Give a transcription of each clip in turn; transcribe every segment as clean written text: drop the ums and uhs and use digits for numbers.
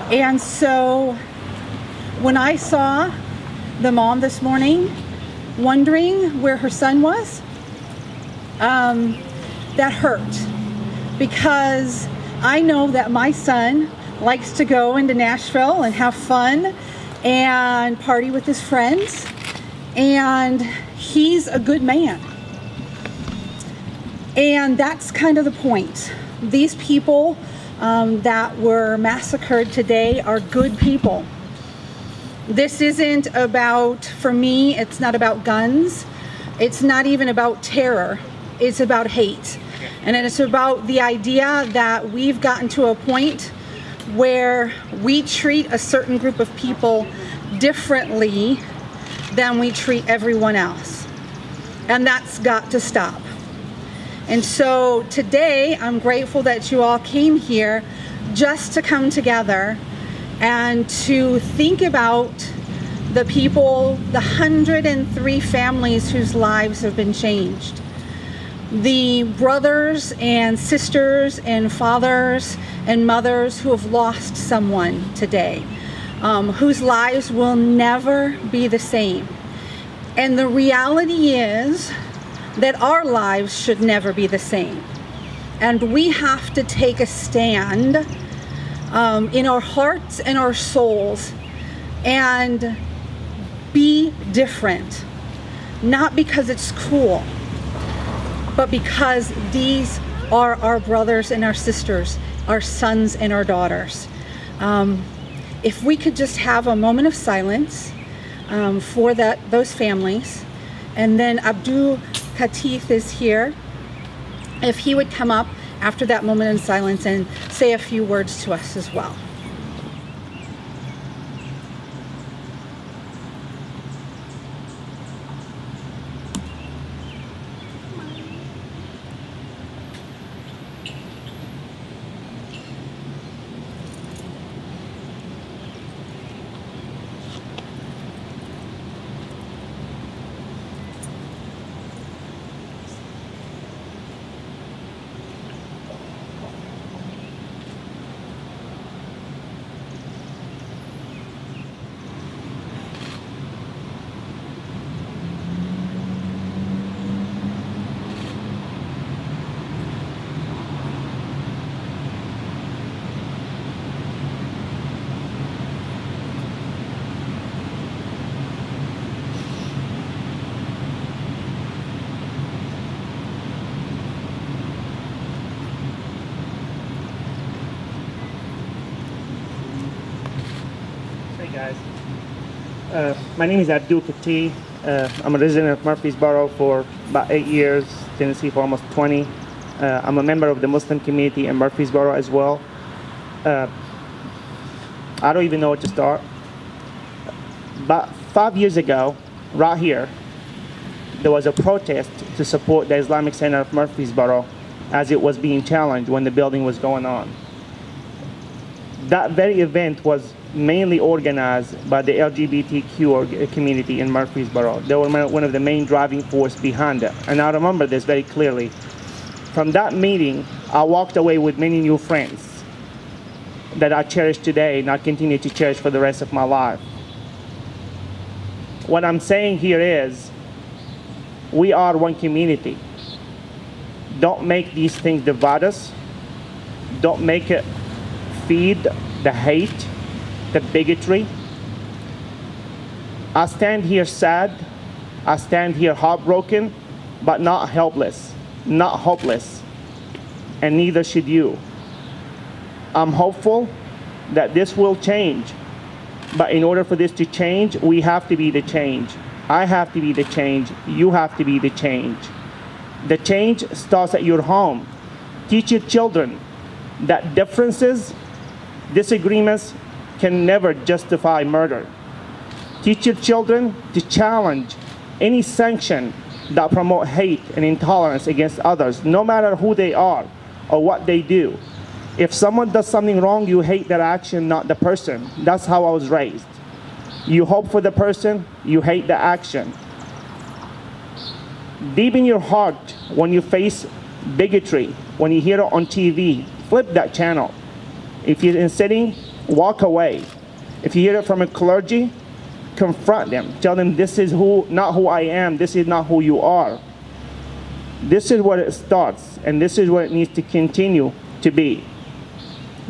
And so when I saw the mom this morning wondering where her son was, that hurt, because I know that my son likes to go into Nashville and have fun and party with his friends, and he's a good man. And that's kind of the point. These people that were massacred today are good people. This isn't about, for me, it's not about guns. It's not even about terror. It's about hate. And it's about the idea that we've gotten to a point where we treat a certain group of people differently than we treat everyone else. And that's got to stop. And so today, I'm grateful that you all came here just to come together and to think about the people, the 103 families whose lives have been changed. The brothers and sisters and fathers and mothers who have lost someone today, whose lives will never be the same. And the reality is that our lives should never be the same. And we have to take a stand in our hearts and our souls and be different. Not because it's cool, but because these are our brothers and our sisters, our sons and our daughters. If we could just have a moment of silence for those families, and then Abdul Katif is here. If he would come up after that moment in silence and say a few words to us as well. My name is Abdul Katif. I'm a resident of Murfreesboro for about 8 years, Tennessee for almost 20. I'm a member of the Muslim community in Murfreesboro as well. I don't even know where to start. About 5 years ago, right here, there was a protest to support the Islamic Center of Murfreesboro as it was being challenged when the building was going on. That very event was mainly organized by the LGBTQ community in Murfreesboro. They were one of the main driving force behind it. And I remember this very clearly. From that meeting, I walked away with many new friends that I cherish today and I continue to cherish for the rest of my life. What I'm saying here is, we are one community. Don't make these things divide us. Don't make it feed the hate, the bigotry. I stand here sad, I stand here heartbroken, but not helpless, not hopeless, and neither should you. I'm hopeful that this will change, but in order for this to change, we have to be the change. I have to be the change, you have to be the change. The change starts at your home. Teach your children that differences, disagreements can never justify murder. Teach your children to challenge any sanction that promote hate and intolerance against others, no matter who they are or what they do. If someone does something wrong, you hate their action, not the person. That's how I was raised. You hope for the person, you hate the action. Deep in your heart, when you face bigotry, when you hear it on TV, flip that channel. If you're in sitting, walk away. If you hear it from a clergy, confront them. Tell them this is not who I am. This is not who you are. This is where it starts, and this is where it needs to continue to be.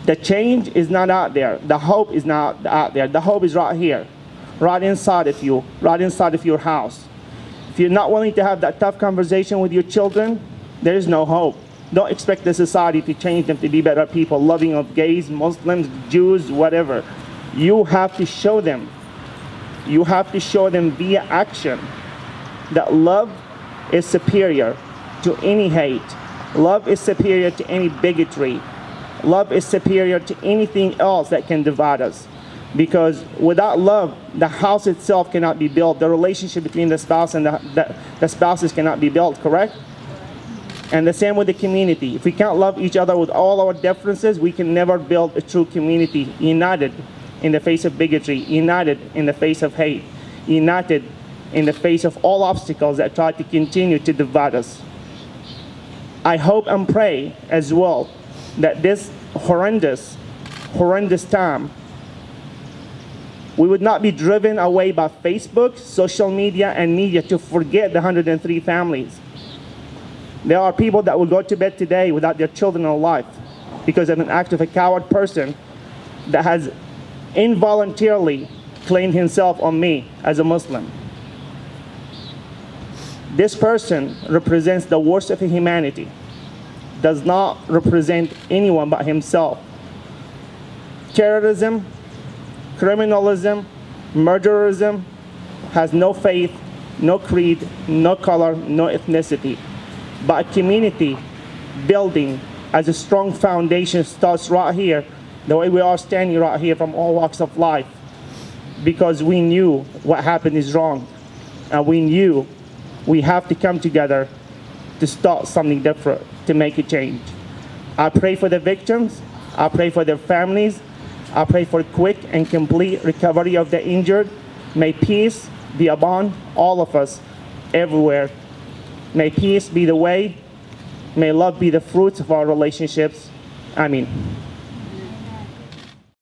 The change is not out there. The hope is not out there. The hope is right here, right inside of you, right inside of your house. If you're not willing to have that tough conversation with your children, there is no hope. Don't expect the society to change them to be better people, loving of gays, Muslims, Jews, whatever. You have to show them. You have to show them via action that love is superior to any hate. Love is superior to any bigotry. Love is superior to anything else that can divide us. Because without love, the house itself cannot be built. The relationship between the spouse and the spouses cannot be built, correct? And the same with the community. If we can't love each other with all our differences, we can never build a true community united in the face of bigotry, united in the face of hate, united in the face of all obstacles that try to continue to divide us. I hope and pray as well that this horrendous time, we would not be driven away by Facebook, social media, and media to forget the 103 families. There are people that will go to bed today without their children alive because of an act of a coward person that has involuntarily claimed himself on me as a Muslim. This person represents the worst of humanity, does not represent anyone but himself. Terrorism, criminalism, murderism has no faith, no creed, no color, no ethnicity. But community building as a strong foundation starts right here, the way we are standing right here from all walks of life, because we knew what happened is wrong, and we knew we have to come together to start something different, to make a change. I pray for the victims, I pray for their families, I pray for quick and complete recovery of the injured. May peace be upon all of us everywhere. May peace be the way. May love be the fruits of our relationships. Amen.